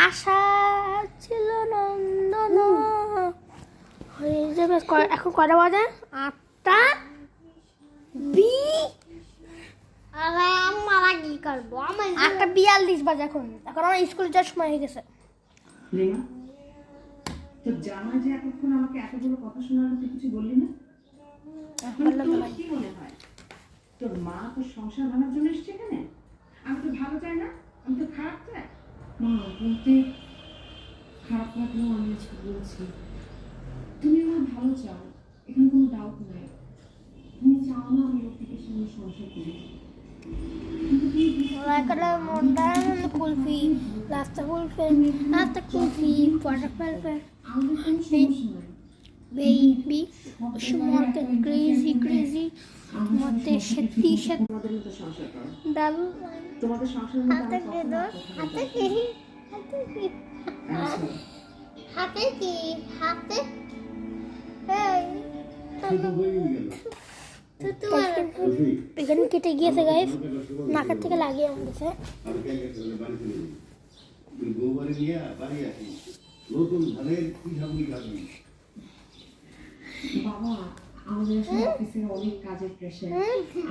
আশা ছিল নন্দন হয়ে যাবে। এখন কটা বাজে? 8টা 8:42 বাজে। এখন আমার স্কুলে যাওয়ার সময় হয়ে গেছে। তোর জামাই যে এতক্ষণ আমাকে এতগুলো কথা শোনালো, তুই কিছু বললি না? কি মনে হয় তোর মা তোর সংসার ভাঙার জন্য এসছে এখানে? আমি তো ভালো চাই না, আমি তো খারাপ চাই। মা বলতে খারাপ লাগলেও আমি আজকে বলছি, তুমি আমার ভালো চাও, এখানে কোনো ডাউট নেই। তুমি চাও না আমি রফিকের সঙ্গে সংসার করি, মনটা কুলফি, রাস্তা কুলফি, রাস্তা kulfi, waterfall, baby, shumate crazy, mate sheti shet, তোমাদের মতো সংসার করো, dal, তোমাদের সংসারের মতো আমি কখনো hate, hey, এখানে কেটে গিয়েছে গাইস, নাকের থেকে লাগিয়ে আমার কাছে। বাবা আমাদের আসলে অফিসে অনেক কাজের প্রেশার,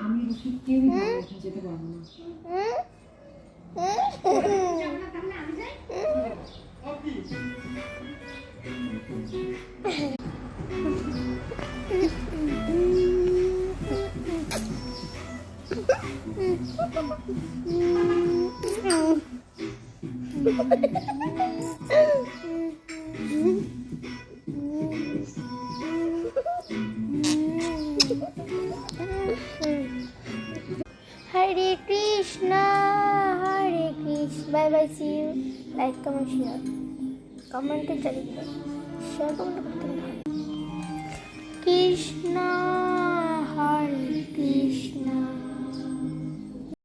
আমি রফিক কেউই যেতে পারবো না। তাহলে আমি যাই। Hare Krishna, Hare Krishna. Bye bye, see you. Like, comment, share. Comment e jariye. Share comment korte na. Krishna, Hare Krishna.